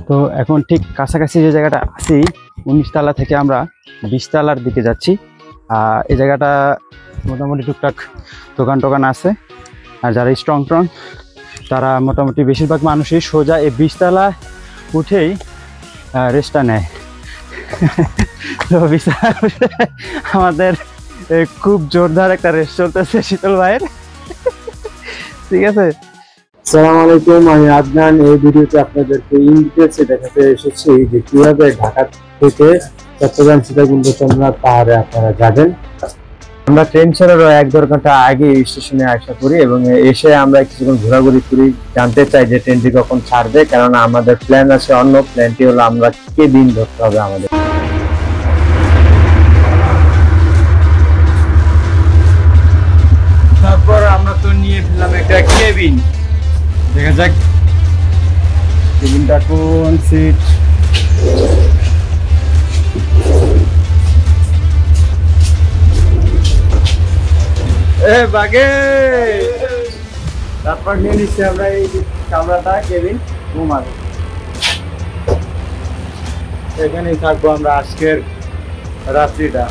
তো এখন ঠিক কাছাকাছি যে জায়গাটা আছি 19 তলা থেকে আমরা 20 তলার দিকে যাচ্ছি। এই জায়গাটা মোটামুটি টুকটাক দোকান টোকান আছে, আর যারা স্ট্রং তারা মোটামুটি বেশিরভাগ মানুষই সোজা এই 20 তলা উঠেই রেস্টটা নেয়। তো 20 তলা আমাদের খুব জোরদার একটা রেস্ট চলতেছে শীতল ভাইয়ের, ঠিক আছে। আসসালামু আলাইকুম, আমি আদনান। এই ভিডিওতে আপনাদেরকে ইন ডিটেইলসে দেখাতে এসেছি যে কিভাবে ঢাকা থেকে চট্টগ্রাম সীতাকুণ্ড চন্দ্রনাথ পাহাড়ে আপনারা যাবেন। আমরা ট্রেন ছাড়ারও 1-1.5 ঘন্টা আগে স্টেশনে আসা করি এবং এসে আমরা কিছুক্ষণ ঘোরাঘুরি করি, জানতে চাই যে ট্রেনটি কখন ছাড়বে, কারণ আমাদের প্ল্যান আছে অন্য। প্ল্যানটি হলো আমরা কে দিন ধরতে হবে আমাদের। তারপর আমরা তো নিয়ে ফেললাম একটা কেবিন, দেখা যাক কেবিনটা কোন সিট। বাগে তারপর নিয়ে নিচ্ছি আমরা এই কামরাটা, কেবিন ঘুমাবো, এখানেই থাকবো আমরা আজকের রাত্রিটা।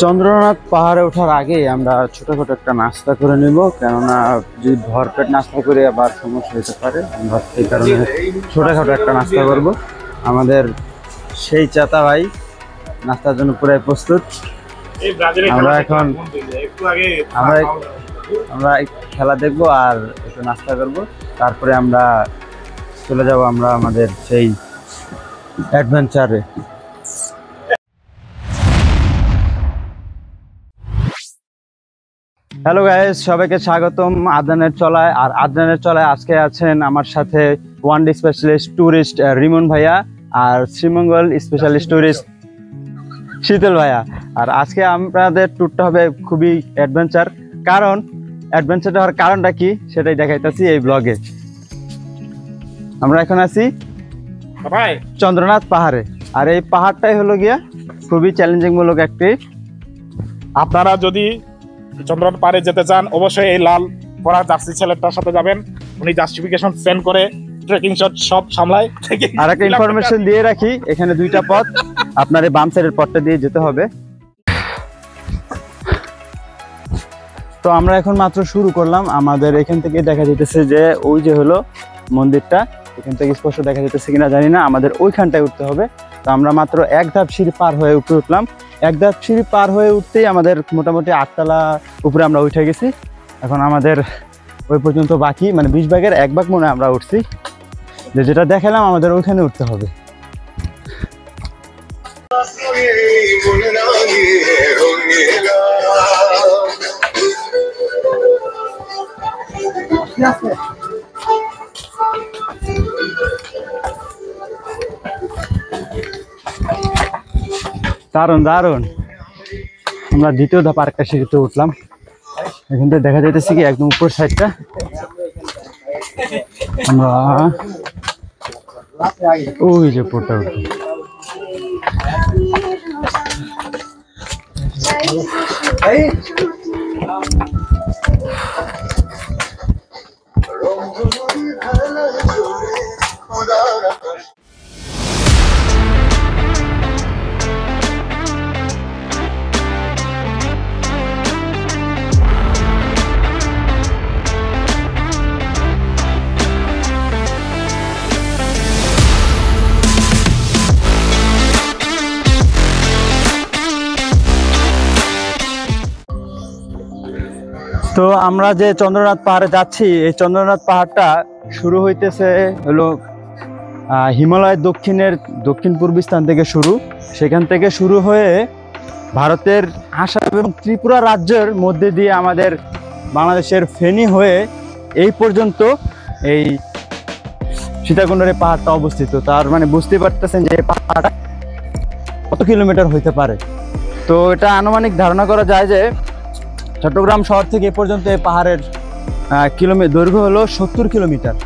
চন্দ্রনাথ পাহাড়ে ওঠার আগে আমরা ছোটখাটো একটা নাস্তা করে নিব, কেননা যদি ভরপেট নাস্তা করে আবার সমস্যা হতে পারে। আমরা সেই কারণে ছোটখাটো একটা নাস্তা করব। আমাদের সেই চাতা ভাই নাস্তার জন্য পুরাই প্রস্তুত। আমরা এখন আমরা খেলা দেখবো আর একটু নাস্তা করব, তারপরে আমরা চলে যাব আমরা আমাদের সেই অ্যাডভেঞ্চারে। হ্যালো গাইস, সবাইকে স্বাগতম আদনানের চলায়। আর আদনানের চলায় আজকে আছেন আমার সাথে one day specialist tourist Rimon ভাইয়া আর শ্রীমঙ্গল স্পেশালিস্ট ট্যুরিস্ট শীতল ভাইয়া। আর আজকে আমাদের ট্যুরটা হবে খুবই অ্যাডভেঞ্চার। কারণ অ্যাডভেঞ্চারটা হওয়ার কারণটা কি সেটাই দেখাইতেছি এই ব্লগে। আমরা এখন আছি চন্দ্রনাথ পাহাড়ে, আর এই পাহাড়টাই হলো গিয়া খুবই চ্যালেঞ্জিং মূলক একটি। আপনারা যদি চন্দ্রনাথ পাহাড়ে যেতে চান অবশ্যই এই লাল পরা জার্সি ছেলেটার সাথে যাবেন। উনি জাস্টিফিকেশন সেন্ড করে ট্রেকিং শট সব সামলায়। আর একটা ইনফরমেশন দিয়ে রাখি, এখানে দুইটা পথ, আপনার এই বাম সাইডের পথটা দিয়ে যেতে হবে। তো আমরা এখন মাত্র শুরু করলাম। আমাদের এখান থেকে দেখা যেতেছে যে ওই যে হলো মন্দিরটা, এখান থেকে স্পষ্ট দেখা যেতেছে কিনা জানি না, আমাদের ওইখানটায় উঠতে হবে। তো আমরা মাত্র এক ধাপ সিঁড়ি পার হয়ে উপরে উঠলাম। এক ধাপ সিঁড়ি পার হয়ে উঠতেই আমাদের মোটামুটি 8 তলা উপরে আমরা উঠে গেছি। এখন আমাদের ওই পর্যন্ত বাকি, মানে 20 ভাগের 1 ভাগ মনে আমরা উঠছি, যেটা দেখালাম আমাদের ওইখানে উঠতে হবে। দারুণ দারুণ। আমরা দ্বিতীয় ধাপ আরেকটা সিঁড়িতে উঠলাম। এখান থেকে দেখা যাইতেছে কি একদম উপর সাইডটা আমরা ওই যে উপরটা উঠি। তো আমরা যে চন্দ্রনাথ পাহাড়ে যাচ্ছি, এই চন্দ্রনাথ পাহাড়টা শুরু হইতেছে হলো হিমালয়ের দক্ষিণ পূর্ব স্থান থেকে শুরু। সেখান থেকে শুরু হয়ে ভারতের আসাম এবং ত্রিপুরা রাজ্যের মধ্যে দিয়ে আমাদের বাংলাদেশের ফেনী হয়ে এই পর্যন্ত এই সীতাকুণ্ডের পাহাড়টা অবস্থিত। তার মানে বুঝতে পারতেছেন যে পাহাড়টা কত কিলোমিটার হইতে পারে। তো এটা আনুমানিক ধারণা করা যায় যে চট্টগ্রাম শহর থেকে এ পর্যন্ত এই পাহাড়ের দৈর্ঘ্য হলো 70 কিলোমিটার।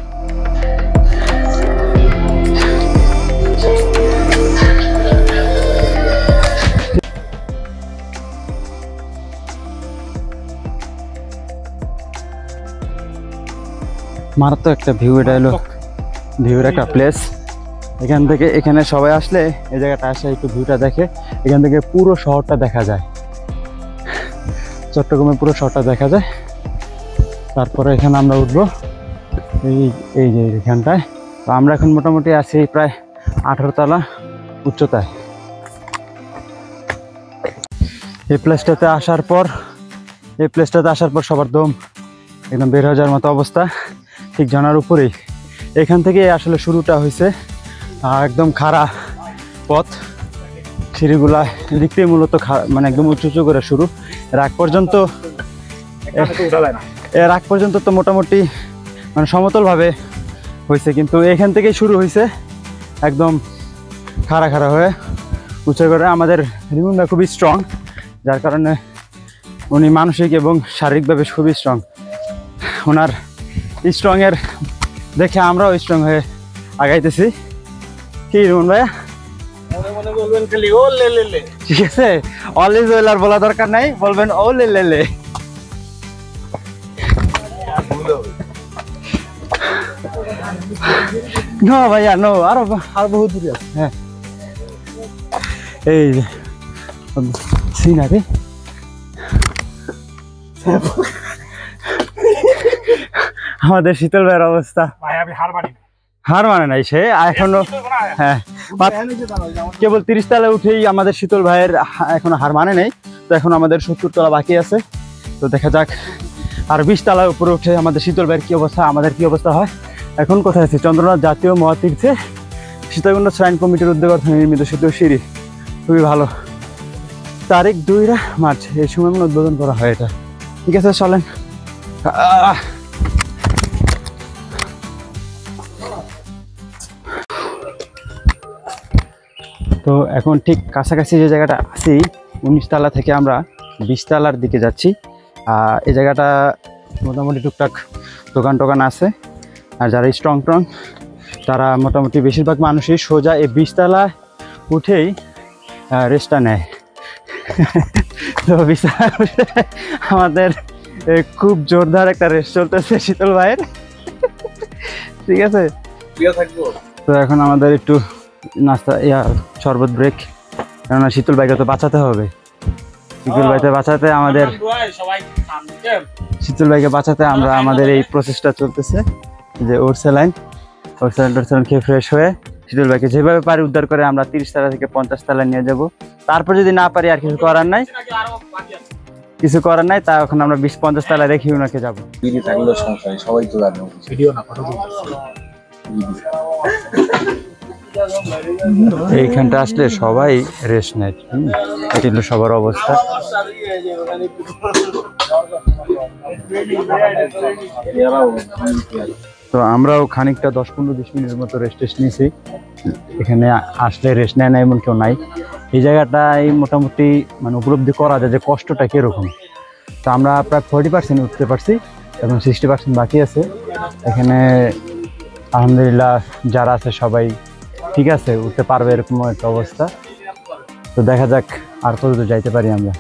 মারাত্মক একটা ভিউ, এটা হলো ভিউর একটা প্লেস। এখানে সবাই আসলে এই জায়গাটা আসে একটু ভিউটা দেখে, এখান থেকে পুরো শহরটা দেখা যায়, চট্টগ্রামের পুরো শহরটা দেখা যায়। তারপরে এখানে আমরা উঠবো এই যে এখানটায়। তো আমরা এখন মোটামুটি আছি প্রায় 18 তলা উচ্চতায়। এই প্লেসটাতে আসার পর সবার দম একদম বের হয়ে যাওয়ার মতো অবস্থা। ঠিক জানার উপরেই এখান থেকে আসলে শুরুটা হয়েছে, একদম খাড়া পথ, সিঁড়িগুলা দিক থেকে মূলত মানে একদম উঁচু উঁচু করে শুরু। এর আগ পর্যন্ত তো মোটামুটি মানে সমতলভাবে হয়েছে, কিন্তু এখান থেকেই শুরু হয়েছে একদম খাড়া খাড়া হয়ে উঁচু করে। আমাদের রিমন ভাই খুবই স্ট্রং, যার কারণে উনি মানসিক এবং শারীরিকভাবে খুবই স্ট্রং। ওনার স্ট্রংয়ের দেখে আমরাও স্ট্রং হয়ে আগাইতেছি। কি রিমন ভাইয়া, ঠিক আছে, অলওয়েজ ওয়েল আর বলা দরকার নাই, বলবেন ও লে লে লে। নো ভাইয়া নো, আরো বহুত দূরে আছে। হ্যাঁ, এই যে সিনারি, আমাদের শীতল ভাইয়ের অবস্থা হার মানে নাই, সে এখনো হ্যাঁ কেবল 30 তলায় উঠেই আমাদের শীতল ভাইয়ের এখনো হার মানে নেই। তো এখন আমাদের 70 তলা বাকি আছে। তো দেখা যাক আর 20 তলার উপরে উঠে আমাদের শীতল ভাইয়ের কি অবস্থা, আমাদের কি অবস্থা হয়। এখন কোথায় আছি? চন্দ্রনাথ জাতীয় মহাতীর্থে সীতাকুণ্ড শ্রাইন কমিটির উদ্যোগে নির্মিত সেতু সিঁড়ি, খুবই ভালো। তারিখ 2 মার্চ এই সময় উদ্বোধন করা হয় এটা। ঠিক আছে, চলেন। তো এখন ঠিক কাছাকাছি যে জায়গাটা আছি 19 তলা থেকে আমরা 20 তলার দিকে যাচ্ছি। এই জায়গাটা মোটামুটি টুকটাক দোকান টোকান আছে, আর যারা স্ট্রং তারা মোটামুটি বেশিরভাগ মানুষই সোজা এই 20 তলা উঠেই রেস্টটা নেয়। তো 20 তলা আমাদের খুব জোরদার একটা রেস্ট চলতেছে শীতল ভাইয়ের। ঠিক আছে, তো এখন আমাদের একটু নাস্তা শরবত ব্রেক, কেননা শীতল ভাইকে তো বাঁচাতে হবে। শীতল ভাইকে বাঁচাতে আমরা আমাদের এই প্রসেসটা চলতেছে যে ওর স্যালাইন খেয়ে ফ্রেশ হয়ে শীতল ভাইকে যেভাবে পারি উদ্ধার করে আমরা 30 তলা থেকে 50 তলায় নিয়ে যাব। তারপর যদি না পারি আর কিছু করার নাই, তা এখন আমরা 20-50 তলায় রেখে ওনাকে যাবো। এইখানটা আসলে সবাই রেস্ট নেয়, এটা হলো সবার অবস্থা। তো আমরাও খানিকটা 10-15-20 মিনিটের মতো রেস্ট নিয়েছি। এখানে আসলে রেস্ট নেয় না এমন কেউ নাই। এই জায়গাটাই মোটামুটি মানে উপলব্ধি করা যায় যে কষ্টটা কিরকম। তো আমরা প্রায় 40% উঠতে পারছি, এখন 60% বাকি আছে। এখানে আলহামদুলিল্লাহ যারা আছে সবাই ঠিক আছে, উঠতে পারবে এরকম একটা অবস্থা। তো দেখা যাক আর কতদূর যাইতে পারি আমরা।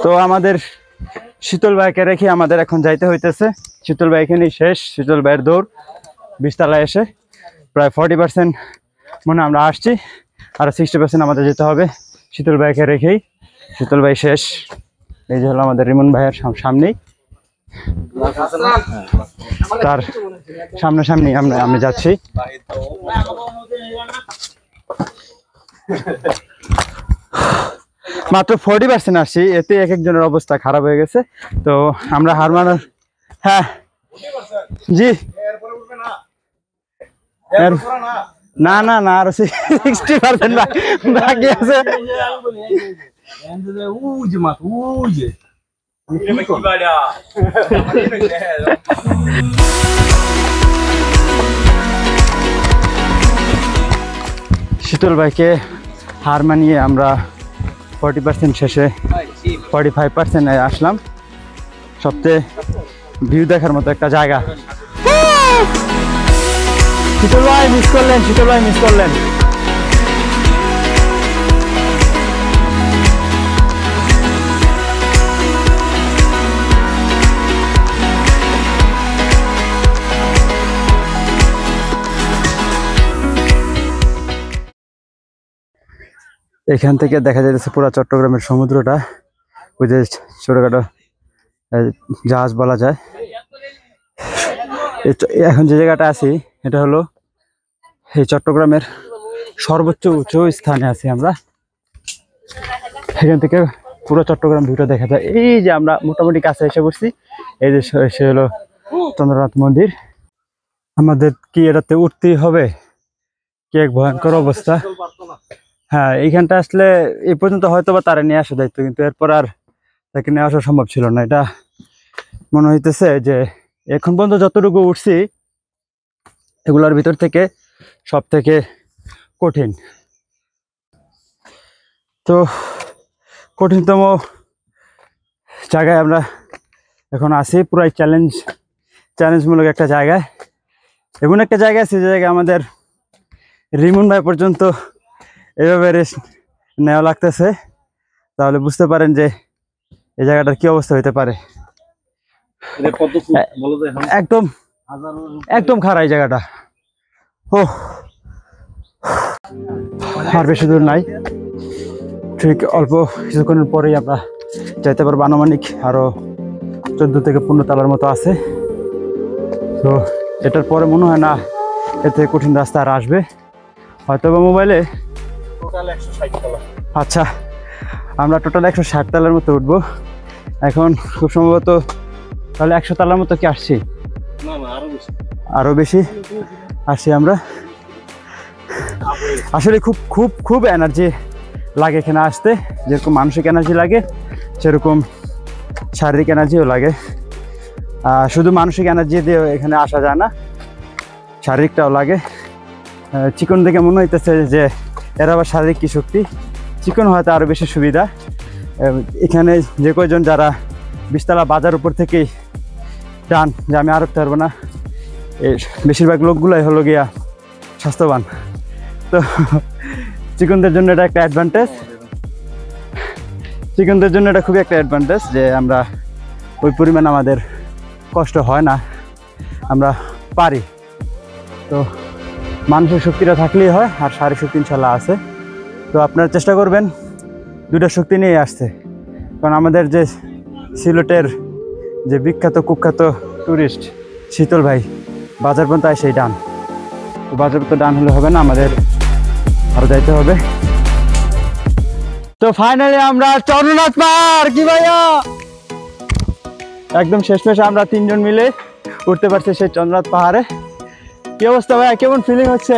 তো আমাদের শীতল ভাইকে রেখে আমাদের এখন যাইতে হইতেছে। শীতল ভাই এখানেই শেষ। শীতল ভাইয়ের দৌড় 20 তলায় এসে প্রায় 40% মনে আমরা আসছি, আর 60% আমাদের যেতে হবে শীতল ভাইকে রেখেই। শীতল ভাই শেষ। এই যে হলো আমাদের রিমন ভাইয়ের সামনেই, তার সামনাসামনি আমি যাচ্ছি। মাত্র 40% আসছি, এতে এক একজনের অবস্থা খারাপ হয়ে গেছে। তো আমরা হার মানার, হ্যাঁ জি না না না আরো 60% বাকি আছে। শীতল ভাইকে হার মানিয়ে আমরা 40% শেষে 45% আসলাম। সবচেয়ে ভিউ দেখার মতো একটা জায়গা। শীতল ভাই মিস করলেন, শীতল ভাই মিস করলেন। এখান থেকে দেখা যাচ্ছে পুরো চট্টগ্রামের সমুদ্রটা, ওই যে ছোটখাটো জাহাজ বলা যায়। এখন যে জায়গাটা আছি এটা হলো এই চট্টগ্রামের সর্বোচ্চ উঁচু স্থানে আছি আমরা। এখান থেকে পুরো চট্টগ্রাম ভিউটা দেখা যায়। এই যে আমরা মোটামুটি কাছে এসে পড়ছি। এই যে সে হলো চন্দ্রনাথ মন্দির। আমাদের কি এটাতে উঠতেই হবে? কি এক ভয়ঙ্কর অবস্থা। হ্যাঁ, এইখানটা আসলে এই পর্যন্ত হয়তো বা তারা নিয়ে আসা দায়িত্ব, কিন্তু এরপর আর তাকে নিয়ে আসা সম্ভব ছিল না। এটা মনে হইতেছে যে এখন পর্যন্ত যতটুকু উঠছি এগুলোর ভিতর থেকে সব থেকে কঠিন। তো কঠিনতম জায়গায় আমরা এখন আছি, পুরাই চ্যালেঞ্জমূলক একটা জায়গায়। এমন একটা জায়গা আছে যে জায়গায় আমাদের রিমন ভাই পর্যন্ত এভাবে রেস্ট নেওয়া লাগতেছে। তাহলে বুঝতে পারেন যে এই জায়গাটার কি অবস্থা হইতে পারে। একদম একদম খারাপ এই জায়গাটা। ও আর বেশি দূর নাই, ঠিক অল্প কিছুক্ষণের পরেই আমরা যাইতে পারবো। আনুমানিক আরো 14 থেকে 15 তলার মতো আছে। তো এটার পরে মনে হয় না এতে কঠিন রাস্তা আর আসবে, হয়তো বা মোবাইলে। আচ্ছা, আমরা টোটাল 160 তলার মতো উঠবো এখন খুব সম্ভবত। তাহলে 100 তলার মতো কি আসছি? আরো বেশি আসছি আমরা। আসলে খুব খুব খুব এনার্জি লাগে এখানে আসতে। যেরকম মানসিক এনার্জি লাগে সেরকম শারীরিক এনার্জিও লাগে। শুধু মানসিক এনার্জি দিয়ে এখানে আসা যায় না, শারীরিকটাও লাগে। চিকন দেখে মনে হইতেছে যে এর আবার শারীরিক কি শক্তি। চিকন হয়তো আরো বেশি সুবিধা। এখানে যে কয়জন যারা 20 তলা বাজার উপর থেকেই টান যে আমি আর উঠতে পারবো না, এই বেশিরভাগ লোকগুলাই হলো গিয়া স্বাস্থ্যবান। তো চিকনদের জন্য এটা একটা অ্যাডভান্টেজ। চিকনদের জন্য এটা খুবই একটা অ্যাডভান্টেজ যে আমরা ওই পরিমাণ আমাদের কষ্ট হয় না, আমরা পারি। তো মানসিক শক্তিটা থাকলেই হয়, আর শারীরিক শক্তি ইনশাল্লাহ আছে। তো আপনারা চেষ্টা করবেন দুইটা শক্তি নিয়ে আসতে। কারণ আমাদের যে সিলেটের যে বিখ্যাত কুখ্যাত ট্যুরিস্ট শীতল ভাই বাজার পর্যন্ত আসে সেই ডান, তো বাজার পর্যন্ত ডান হলে হবে না, আমাদের আরো যাইতে হবে। তো ফাইনালি আমরা চন্দ্রনাথ পাহাড়, কি ভাইয়া একদম শেষমেশ আমরা 3 জন মিলে উঠতে পারছি সেই চন্দ্রনাথ পাহাড়ে। কি অবস্থা ভাইয়া, কেমন ফিলিং হচ্ছে?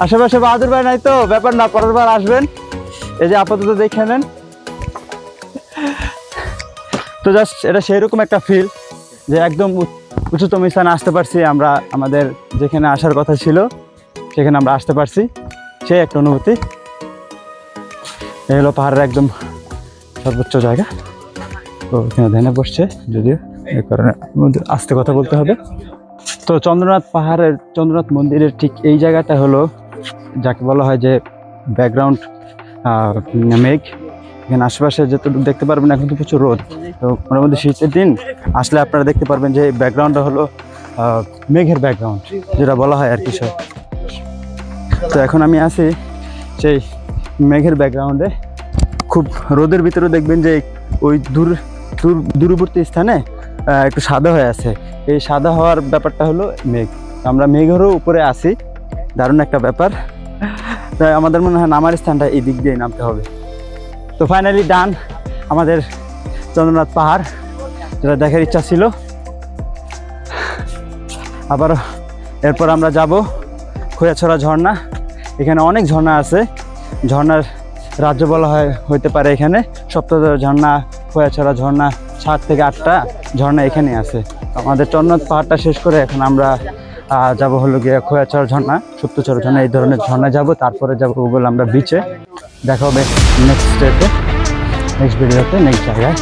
আশেপাশে বাহাদুর ভাই নাই তো ব্যাপার না, পরের বার আসবেন। এই যে আপাতত দেখে নেন। তো জাস্ট এটা সেইরকম একটা ফিল যে একদম উচ্চতম স্থানে আসতে পারছি আমরা। আমাদের যেখানে আসার কথা ছিল সেখানে আমরা আসতে পারছি, সেই একটা অনুভূতি। এই হলো পাহাড়ের একদম সর্বোচ্চ জায়গা। তো এখানে ধ্যানে বসছে, যদিও এই কারণে আস্তে কথা বলতে হবে। তো চন্দ্রনাথ পাহাড়ের চন্দ্রনাথ মন্দিরের ঠিক এই জায়গাটা হলো যাকে বলা হয় যে ব্যাকগ্রাউন্ড মেঘ, এখানে আশেপাশে যতটুকু দেখতে পারবেন এখন তো প্রচুর রোদ, তো মোটামুটি শীতের দিন আসলে আপনারা দেখতে পারবেন যে ব্যাকগ্রাউন্ডটা হলো মেঘের ব্যাকগ্রাউন্ড, যেটা বলা হয় আর কি সব। তো এখন আমি আছি সেই মেঘের ব্যাকগ্রাউন্ডে, খুব রোদের ভিতরে দেখবেন যে ওই দূরবর্তী স্থানে একটু সাদা হয়ে আছে। এই সাদা হওয়ার ব্যাপারটা হলো মেঘ। আমরা মেঘেরও উপরে আছি, দারুণ একটা ব্যাপার। তাই আমাদের মনে হয় নামার স্থানটা এই দিক দিয়ে নামতে হবে। তো ফাইনালি ডান আমাদের চন্দ্রনাথ পাহাড়, যেটা দেখার ইচ্ছা ছিল। আবার এরপর আমরা যাব খোয়াছড়া ঝর্ণা। এখানে অনেক ঝর্ণা আছে, ঝর্ণার রাজ্য বলা হইতে পারে এখানে। সপ্তদশ ঝর্ণা, খোয়াছড়া ঝর্ণা, 7 থেকে 8টা ঝর্ণা এখানে আছে। আমাদের চন্দ্রনাথ পাহাড়টা শেষ করে এখন আমরা যাব হলো গিয়ে খোয়াছড়া ঝর্ণা, সপ্তচর ঝর্ণা, এই ধরনের ঝর্ণা যাব। তারপরে যাব আমরা বিচে। দেখা হবে নেক্সট ভিডিওতে, নেক্সট জায়গায়।